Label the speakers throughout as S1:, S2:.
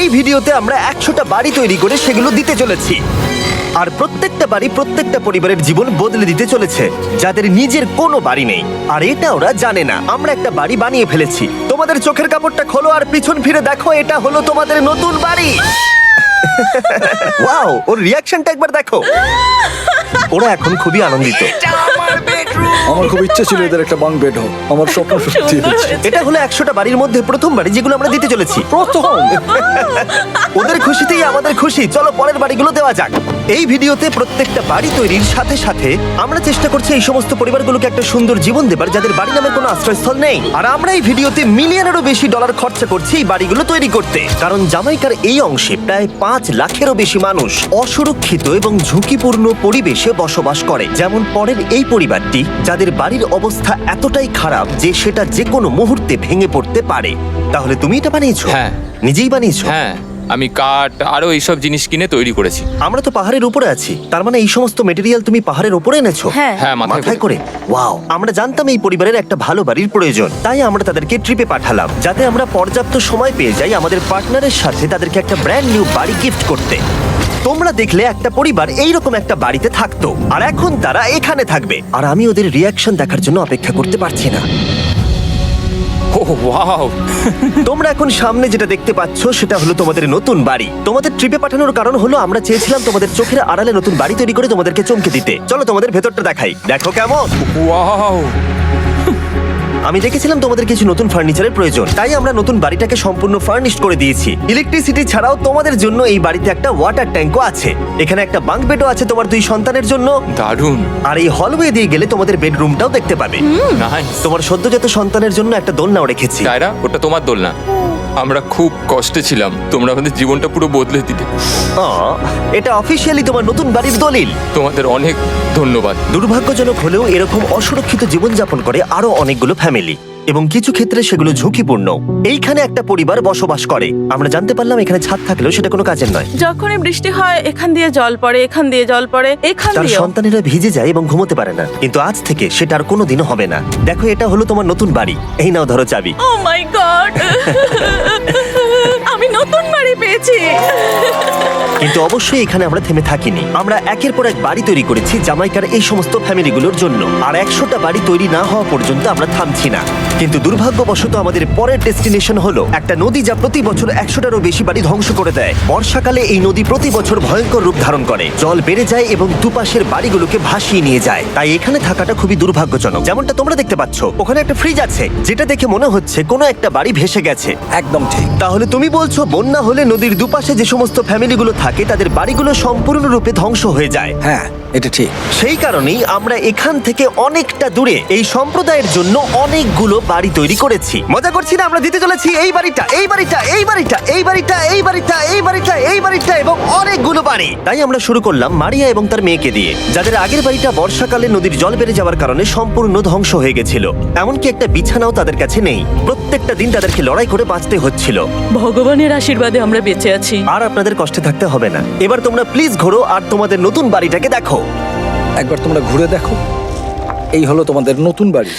S1: এই ভিডিওতে আমরা 100টা বাড়ি তৈরি করে সেগুলো দিতে চলেছি। আর প্রত্যেকটা বাড়ি প্রত্যেকটা পরিবারের জীবন বদলে দিতে চলেছে, যাদের নিজের কোনো বাড়ি নেই। আর এটা ওরা জানে না। আমরা একটা বাড়ি বানিয়ে ফেলেছি। তোমাদের চোখের কাপড়টা খোলো আর পিছন ফিরে দেখো, এটা হলো তোমাদের নতুন বাড়ি। ওয়াও, ওর রিয়াকশনটা একবার দেখো। ওরা এখন খুবই আনন্দিত।
S2: আমার খুব ইচ্ছে ছিল এদের একটা বাঙ্ক বেড হোক, আমার স্বপ্ন সত্যি হয়েছে।
S1: এটা হলো 100টা বাড়ির মধ্যে প্রথম বাড়ি যেগুলো আমরা দিতে চলেছি।
S2: প্রথম
S1: ওদের খুশিতেই আমাদের খুশি। চলো পরের বাড়িগুলো দেওয়া যাক। এই ভিডিওতে প্রত্যেকটা বাড়ি তৈরির সাথে সাথে আমরা চেষ্টা করছি এই সমস্ত পরিবারগুলোকে একটা সুন্দর জীবন দেবার যাদের বাড়ি নামের কোনো আশ্রয়স্থল নেই। আর আমরা এই ভিডিওতে মিলিয়নেরও বেশি ডলার খরচা করছি এই বাড়িগুলো তৈরি করতে, কারণ জামাইকার এই অংশে প্রায় 5 লাখেরও বেশি মানুষ অসুরক্ষিত এবং ঝুঁকিপূর্ণ পরিবেশে বসবাস করে। যেমন পরের এই পরিবারটি, যাদের বাড়ির অবস্থা এতটাই খারাপ যে সেটা যে কোনো মুহূর্তে ভেঙে পড়তে পারে। তাহলে তুমি এটা বানিয়েছো?
S3: হ্যাঁ।
S1: নিজেই বানিয়েছো?
S3: হ্যাঁ, আমি কাঠ আরো এইসব জিনিস কিনে তৈরি করেছি।
S1: আমরা তো পাহাড়ের উপরে আছি, তার মানে এই সমস্ত মেটেরিয়াল তুমি পাহাড়ের উপরে এনেছো?
S4: হ্যাঁ।
S3: হ্যাঁ,
S1: মাথায় করে। ওয়াও, আমরা জানতাম এই পরিবারের একটা ভালো বাড়ির প্রয়োজন, তাই আমরা তাদেরকে ট্রিপে পাঠালাম যাতে আমরা পর্যাপ্ত সময় পেয়ে যাই আমাদের পার্টনারের সাথে তাদেরকে একটা ব্র্যান্ড নিউ বাড়ি গিফট করতে। তোমরা দেখলে একটা পরিবার এইরকম একটা বাড়িতে থাকতো, আর এখন তারা এখানে থাকবে। আর আমি ওদের রিয়াকশন দেখার জন্য অপেক্ষা করতে পারছি না।
S3: ও ওয়াও,
S1: তোমরা এখন সামনে যেটা দেখতে পাচ্ছ সেটা হলো তোমাদের নতুন বাড়ি। তোমাদের ট্রিপে পাঠানোর কারণ হলো আমরা চেয়েছিলাম তোমাদের চোখের আড়ালে নতুন বাড়ি তৈরি করে তোমাদেরকে চমকে দিতে। চলো তোমাদের ভেতরটা দেখাই, দেখো কেমন।
S3: ওয়াও,
S1: আমি দেখেছিলাম তোমাদের কিছু নতুন ফার্নিচারের প্রয়োজন, তাই আমরা নতুন বাড়িটাকে সম্পূর্ণ ফার্নিশড করে দিয়েছি। ইলেকট্রিসিটি ছাড়াও তোমাদের জন্য এই বাড়িতে একটা ওয়াটার ট্যাঙ্কও আছে। এখানে একটা বাঙ্ক বেডও আছে তোমার 2 সন্তানের জন্য।
S3: দারুণ।
S1: আর এই হলওয়ে দিয়ে গেলে তোমাদের বেডরুমটাও দেখতে পাবে।
S3: নাইস।
S1: তোমার সদ্যজাত সন্তানের জন্য একটা দোলনাও রেখেছি।
S3: কায়রা, ওটা তোমার দোলনা। আমরা খুব কষ্টে ছিলাম, তোমরা আমাদের জীবনটা পুরো বদলে দিতে।
S1: এটা অফিসিয়ালি তোমার নতুন বাড়ির দলিল।
S3: তোমাদের অনেক ধন্যবাদ।
S1: দুর্ভাগ্যজনক হলেও এরকম অসুরক্ষিত জীবনযাপন করে আরো অনেকগুলো ফ্যামিলি, এবং কিছু ক্ষেত্রে সেগুলো ঝুঁকিপূর্ণ। এইখানে একটা পরিবার বসবাস করে। আমরা জানতে পারলাম এখানে ছাদ থাকলেও সেটা কোনো কাজের নয়।
S4: যখনই বৃষ্টি হয় এখান দিয়ে জল পড়ে, এখান দিয়ে জল পড়ে, এখান
S1: তার
S4: দিয়ে।
S1: সন্তানেরা ভিজে যায় এবং ঘুমোতে পারে না, কিন্তু আজ থেকে সেটা আর কোনোদিনও হবে না। দেখো, এটা হলো তোমার নতুন বাড়ি। এই নাও, ধরো চাবি।
S4: ও মাই গড, আমি নতুন বাড়ি পেয়েছি।
S1: কিন্তু অবশ্যই এখানে আমরা থেমে থাকিনি। আমরা একের পর এক বাড়ি তৈরি করেছি জামাইকার এই সমস্ত ফ্যামিলিগুলোর জন্য। আর 100টা বাড়ি তৈরি না হওয়া পর্যন্ত আমরা থামছি না। কিন্তু দুর্ভাগ্যবশত আমাদের পরের ডেস্টিনেশন হলো একটা নদী, যা প্রতি বছর 100টারও বেশি বাড়ি ধ্বংস করে দেয়। বর্ষাকালে এই নদী প্রতি বছর ভয়ঙ্কর রূপ ধারণ করে, জল বেড়ে যায় এবং দুপাশের বাড়িগুলোকে ভাসিয়ে নিয়ে যায়। তাই এখানে থাকাটা খুবই দুর্ভাগ্যজনক। যেমনটা তোমরা দেখতে পাচ্ছ, ওখানে একটা ফ্রিজ আছে যেটা দেখে মনে হচ্ছে কোনো একটা বাড়ি ভেসে গেছে।
S2: একদম ঠিক।
S1: তাহলে তুমি বলছো বন্যা হলে নদীর দুপাশে যে সমস্ত ফ্যামিলিগুলো থাকে তাদের বাড়িগুলো সম্পূর্ণরূপে ধ্বংস হয়ে যায়।
S2: হ্যাঁ, এটা ঠিক।
S1: সেই কারণেই আমরা এখান থেকে অনেকটা দূরে এই সম্প্রদায়ের জন্য অনেকগুলো বাড়ি তৈরি করেছি। মজা করছি না? আমরা দিতে চলেছি এই বাড়িটা, এই বাড়িটা, এই বাড়িটা, এই বাড়িটা, এই বাড়িটা, এই বাড়িটা, এই বাড়িটা এবং অনেকগুলো বাড়ি। তাই আমরা শুরু করলাম মারিয়া এবং তার মেয়েকে দিয়ে, যাদের আগের বাড়িটা বর্ষাকালে নদীর জল বেড়ে যাওয়ার কারণে সম্পূর্ণ ধ্বংস হয়ে গেছিল। এমনকি একটা বিছানাও তাদের কাছে নেই। প্রত্যেকটা দিন তাদেরকে লড়াই করে বাঁচতে হচ্ছিল।
S4: ভগবানের আশীর্বাদে আমরা বেঁচে আছি।
S1: আর আপনাদের কষ্টে থাকতে হবে না। এবার তোমরা প্লিজ ঘোরো আর তোমাদের নতুন বাড়িটাকে দেখো।
S2: একবার তোমরা ঘুরে দেখো, এই হলো তোমাদের নতুন বাড়ি।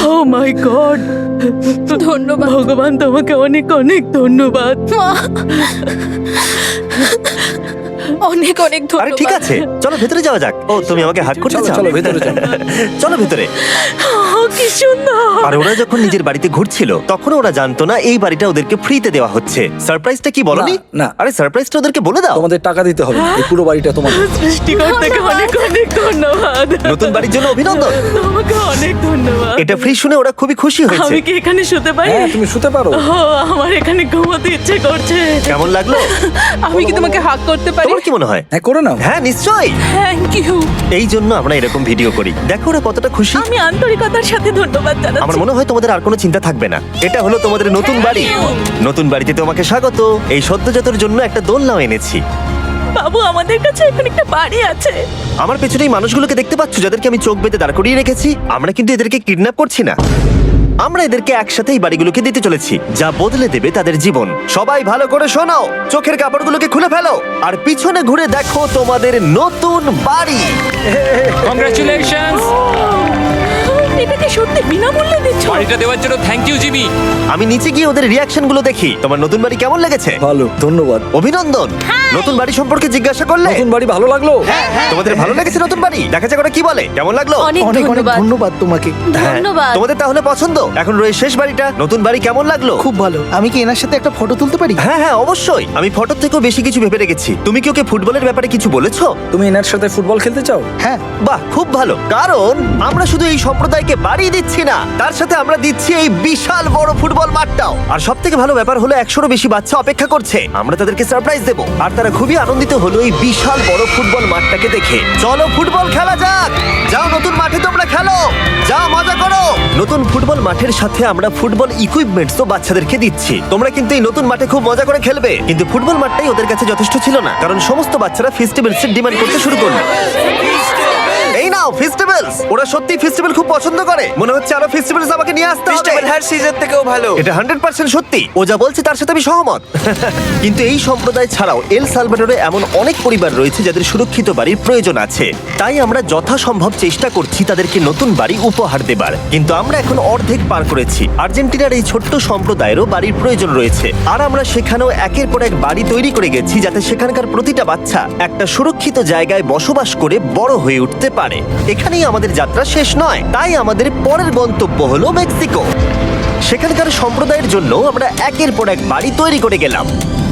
S4: ও মাই গড, ধন্যবাদ ভগবান, তোমাকে অনেক অনেক ধন্যবাদ। অনেক অনেক
S1: আরে ঠিক আছে, চলো ভেতরে যাওয়া যাক। ও, তুমি আমাকে হাত করতে
S2: চলো,
S1: চাও?
S2: চলো, ভেতরে যাও।
S1: চলো ভেতরে।
S4: কি সুন্দর।
S1: আর ওরা যখন নিজের বাড়িতে ঘুরছিল তখন ওরা জানতো না এই বাড়িটা ওদেরকে ফ্রিতে দেওয়া হচ্ছে। সারপ্রাইজটা কি বলনি?
S2: না, না।
S1: আরে সারপ্রাইজটা ওদেরকে বলে দাও।
S2: তোমাদের টাকা দিতে হবে, এই পুরো বাড়িটা তোমাদের।
S4: সৃষ্টিকর্তাকে অনেক অনেক ধন্যবাদ।
S1: নতুন বাড়ির জন্য অভিনন্দন।
S4: তোমাকে অনেক ধন্যবাদ।
S1: এটা ফ্রি শুনে ওরা খুবই খুশি হয়েছে।
S4: আমি কি এখানে শুতে পারি?
S2: হ্যাঁ, তুমি শুতে পারো।
S4: ও, আমার এখানে ঘুমোতে ইচ্ছে করছে।
S1: কেমন লাগলো?
S4: আমি কি তোমাকে হাগ করতে পারি?
S1: তোমার কি মনে হয়?
S2: হ্যাঁ, করে নাও।
S1: হ্যাঁ, নিশ্চয়ই।
S4: Thank you.
S1: এই জন্য আমরা এরকম ভিডিও করি। দেখো ওরা কতটা খুশি।
S4: আমি আন্তরিকতার সাথে ধন্যবাদ
S1: আমার
S4: জানাচ্ছি।
S1: মনে হয় তোমাদের আর কোনো চিন্তা থাকবে না। এটা হলো তোমাদের নতুন বাড়ি। নতুন বাড়িতে তোমাকে স্বাগত। এই সদ্যজাতর জন্য একটা দোলনাও এনেছি।
S4: বাবু, আমাদের কাছে এখন একটা বাড়ি আছে।
S1: আমার পেছনে এই মানুষগুলোকে দেখতে পাচ্ছ, যাদেরকে আমি চোখ বেঁধে দাঁড় করিয়ে রেখেছি? আমরা কিন্তু এদেরকে কিডন্যাপ করছি না। আমরা এদেরকে একসাথে এই বাড়িগুলোকে দিতে চলেছি, যা বদলে দেবে তাদের জীবন। সবাই ভালো করে শোনো, চোখের কাপড়গুলোকে খুলে ফেলো আর পিছনে ঘুরে দেখো তোমাদের নতুন বাড়ি।
S3: কংগ্রাচুলেশনস।
S4: এটাকে সত্যি বিনামূল্যে দিচ্ছ?
S3: বাড়িটা দেওয়ার জন্য থ্যাংক ইউ জিমি।
S1: আমি নিচে গিয়ে ওদের রিয়াকশন গুলো দেখি। তোমার নতুন বাড়ি কেমন লেগেছে?
S2: ভালো, ধন্যবাদ।
S1: অভিনন্দন। নতুন বাড়ি সম্পর্কে জিজ্ঞাসা করলে?
S2: নতুন বাড়ি ভালো লাগলো?
S1: তোমাদের ভালো লেগেছে নতুন বাড়ি? দেখা যাক ওরা কি বলে। কেমন লাগলো?
S4: অনেক
S2: অনেক অনেক
S4: ধন্যবাদ।
S2: ধন্যবাদ তোমাকে।
S1: হ্যাঁ,
S4: ধন্যবাদ।
S1: তোমাদের তাহলে পছন্দ? এখন রয়েছে শেষ বাড়িটা। নতুন বাড়ি কেমন লাগলো?
S5: খুব ভালো। আমি কি এনার সাথে একটা ফটো তুলতে পারি?
S1: হ্যাঁ হ্যাঁ অবশ্যই। আমি ফটোর থেকেও বেশি কিছু ভেবে রেখেছি। তুমি কি ওকে ফুটবলের ব্যাপারে কিছু বলেছো?
S2: তুমি এনার সাথে ফুটবল খেলতে চাও?
S5: হ্যাঁ।
S1: বাহ, খুব ভালো। কারণ আমরা শুধু এই সম্প্রদায়কে বাড়ি দিচ্ছি না, তার সাথে আমরা দিচ্ছি এই বিশাল বড় ফুটবল মাঠটাও। আর সব থেকে ভালো ব্যাপার হলো 100-রও বেশি বাচ্চা অপেক্ষা করছে। আমরা তাদেরকে সারপ্রাইজ দেবো। আর তারা খুবই আনন্দিত হলো এই বিশাল বড় ফুটবল মাঠটাকে দেখে। চলো ফুটবল খেলা যাক। যাও নতুন মাঠে তোমরা খেলো, যাও মজা করো। নতুন ফুটবল মাঠের সাথে আমরা ফুটবল ইকুইপমেন্টসও বাচ্চাদেরকে দিচ্ছি। তোমরা কিন্তু এই নতুন মাঠে খুব মজা করে খেলবে। কিন্তু ফুটবল মাঠটাই ওদের কাছে যথেষ্ট ছিল না, কারণ সমস্ত বাচ্চারা ফেস্টিভ্যালস ডিমান্ড করতে শুরু করলো। এই নাও ফেস্টিভ্যালস। ওরা সত্যি ফেস্টিভ্যাল খুব পছন্দ করে। মনে হচ্ছে আরো ফেস্টিভ্যালস আমাকে নিয়ে আসতে হবে।
S5: হার সিজন থেকেও ভালো।
S1: এটা 100% সত্যি। ও যা বলছে তার সাথে আমি সহমত। কিন্তু এই সম্প্রদায় ছাড়াও এল সালভাডোরে এমন অনেক পরিবার রয়েছে যাদের সুরক্ষিত বাড়ির প্রয়োজন আছে। তাই আমরা যথাসম্ভব চেষ্টা করছি তাদেরকে নতুন বাড়ি উপহার দেবার। কিন্তু আমরা এখন অর্ধেক পার করেছি। আর্জেন্টিনার এই ছোট্ট সম্প্রদায়েরও বাড়ির প্রয়োজন রয়েছে। আর আমরা সেখানেও একের পর এক বাড়ি তৈরি করে গেছি, যাতে সেখানকার প্রতিটা বাচ্চা একটা সুরক্ষিত জায়গায় বসবাস করে বড় হয়ে উঠতে পারে। এখানেই আমাদের যাত্রা শেষ নয়, তাই আমাদের পরের গন্তব্য হলো মেক্সিকো। সেখানকার সম্প্রদায়ের জন্য আমরা একের পর এক বাড়ি তৈরি করে গেলাম।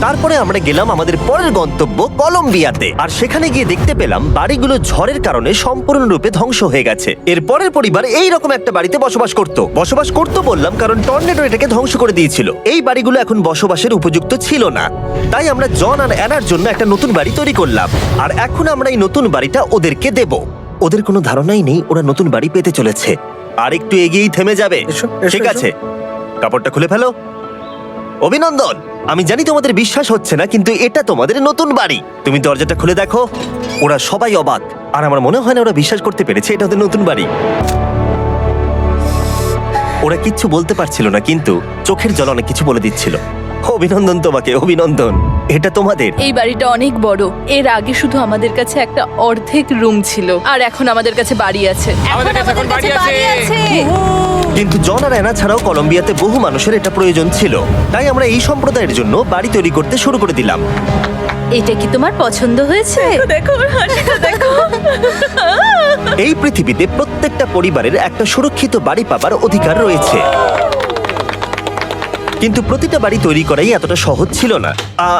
S1: তারপরে আমরা গেলাম আমাদের পরের গন্তব্য কলম্বিয়াতে। আর সেখানে গিয়ে দেখতে পেলাম বাড়িগুলো ঝড়ের কারণে সম্পূর্ণরূপে ধ্বংস হয়ে গেছে। এর পরের পরিবার এই রকম একটা বাড়িতে বসবাস করত বললাম কারণ টর্নেডো এটাকে ধ্বংস করে দিয়েছিল। এই বাড়িগুলো এখন বসবাসের উপযুক্ত ছিল না। তাই আমরা জন আর অ্যানার জন্য একটা নতুন বাড়ি তৈরি করলাম। আর এখন আমরা এই নতুন বাড়িটা ওদেরকে দেব। ওদের কোনো ধারণাই নেই ওরা নতুন বাড়ি পেতে চলেছে। আর একটু এগিয়েই থেমে যাবে।
S2: এসো, এসো,
S1: ঠিক
S2: এসো।
S1: আছে, কাপড়টা খুলে ফেলো। অভিনন্দন। আমি জানি তোমাদের বিশ্বাস হচ্ছে না, কিন্তু এটা তোমাদের নতুন বাড়ি। তুমি দরজাটা খুলে দেখো। ওরা সবাই অবাক। আর আমার মনে হয় না ওরা বিশ্বাস করতে পেরেছে এটা ওদের নতুন বাড়ি। ওরা কিচ্ছু বলতে পারছিল না, কিন্তু চোখের জল অনেক কিছু বলে দিচ্ছিল। অভিনন্দন তোমাকে, অভিনন্দন। এটা তোমাদের।
S4: এই বাড়িটা অনেক বড়। এর আগে শুধু আমাদের কাছে একটা অর্ধেক রুম ছিল, আর এখন আমাদের কাছে বাড়ি আছে।
S3: আমাদের কাছে এখন বাড়ি আছে।
S1: কিন্তু জন আর অ্যানা ছাড়াও কলম্বিয়াতে বহু মানুষের এটা প্রয়োজন ছিল। তাই আমরা এই সম্প্রদায়ের জন্য বাড়ি তৈরি করতে শুরু করে দিলাম।
S6: এটা কি তোমার পছন্দ হয়েছে?
S4: দেখো ওর হাসিটা দেখো।
S1: এই পৃথিবীতে প্রত্যেকটা পরিবারের একটা সুরক্ষিত বাড়ি পাবার অধিকার রয়েছে। কিন্তু প্রতিটা বাড়ি তৈরি করাই এতটা সহজ ছিল না।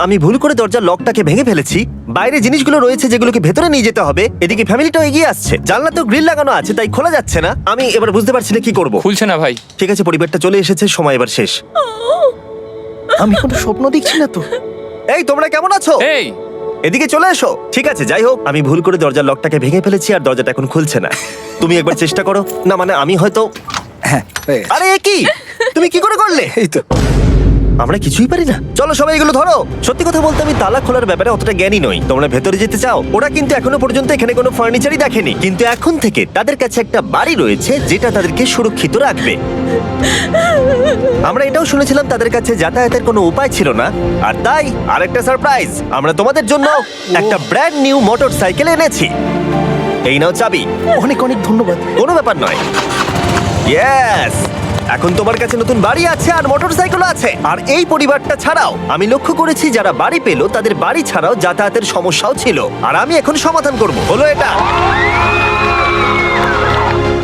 S1: আমি ভুল করে দরজার লকটাকে ভেঙে ফেলেছি। বাইরে জিনিসগুলো রয়েছে যেগুলোকে ভেতরে নিয়ে যেতে হবে। এদিকে ফ্যামিলিটাও এগিয়ে আসছে। জানলাতেও গ্রিল লাগানো আছে, তাই খোলা যাচ্ছে না। আমি এবার বুঝতে পারছি না কি করব।
S3: খুলছে না ভাই।
S1: ঠিক আছে, পরিবারটা চলে এসেছে, সময় এবার শেষ।
S5: আমি কোনো স্বপ্ন দেখছি না তো।
S1: এই তোমরা কেমন আছো?
S3: এই
S1: এদিকে চলে এসো। ঠিক আছে, যাই হোক, আমি ভুল করে দরজার লকটাকে ভেঙে ফেলেছি আর দরজাটা এখন খুলছে না। তুমি একবার চেষ্টা করো না। মানে আমি হয়তো।
S2: হ্যাঁ, হয়ে গেছে।
S1: আরে এ কি? তুমি কি করে করলে?
S2: এই তো।
S1: আমরা কিছুই পারি না। চলো সবাই এগুলো ধরো। সত্যি কথা বলতে আমি তালা খোলার ব্যাপারে অতটা জ্ঞানী নই। তোমরা ভেতরে যেতে চাও? ওরা কিন্তু এখনো পর্যন্ত এখানে কোনো ফার্নিচারই দেখেনি, কিন্তু এখন থেকে তাদের কাছে একটা বাড়ি রয়েছে যেটা তাদেরকে সুরক্ষিত রাখবে। আমরা এটাও শুনেছিলাম তাদের কাছে যাতায়াতের কোনো উপায় ছিল না, আর তাই আরেকটা সারপ্রাইজ। আমরা তোমাদের জন্য একটা ব্র্যান্ড নিউ মোটরসাইকেল এনেছি। এই নাও চাবি।
S5: অনেক অনেক ধন্যবাদ।
S1: কোনো ব্যাপার নয়। ইয়েস, এখন তোমার কাছে নতুন বাড়ি আছে আর মোটরসাইকেল আছে। আর এই পরিবারটা ছাড়াও আমি লক্ষ্য করেছি যারা বাড়ি পেল তাদের বাড়ি ছাড়াও যাতায়াতের সমস্যাও ছিল, আর আমি এখন সমাধান করব। হলো এটা।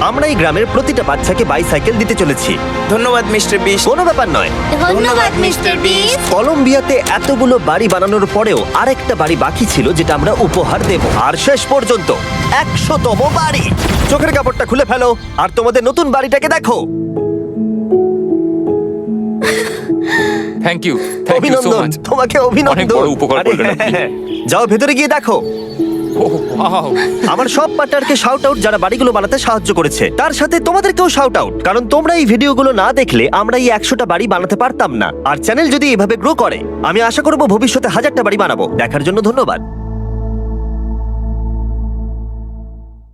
S1: আমরা এই গ্রামের প্রতিটা বাচ্চাকে বাইসাইকেল দিতে চলেছি।
S5: ধন্যবাদ মিস্টার বিশ।
S1: কোনো ব্যাপার নয়।
S6: ধন্যবাদ মিস্টার বিস্ট।
S1: কলম্বিয়াতে এতগুলো বাড়ি বানানোর পরেও আরেকটা বাড়ি বাকি ছিল যেটা আমরা উপহার দেব। আর শেষ পর্যন্ত 100তম বাড়ি। চোখের কাপড়টা খুলে ফেলো আর তোমাদের নতুন বাড়িটাকে দেখো।
S3: Thank you, thank you so
S1: অভিনন্দন,
S3: মাচ।
S1: তোমাকে
S3: অনেক
S1: অভিনন্দন।
S3: বড় উপকার
S1: আরে
S3: করলেন আপনি।
S1: হ্যাঁ, যাও ভেতরে গিয়ে দেখো।
S3: ওয়াও,
S1: আমার সব পার্টনারকে শাউট আউট যারা বাড়িগুলো বানাতে সাহায্য করেছে। তার সাথে তোমাদেরকেও শাউট আউট, কারণ তোমরা এই ভিডিওগুলো না দেখলে আমরা এই 100টা বাড়ি বানাতে পারতাম না। আর চ্যানেল যদি এভাবে গ্রো করে, আমি আশা করব ভবিষ্যতে 1000টা বাড়ি বানাবো। দেখার জন্য ধন্যবাদ।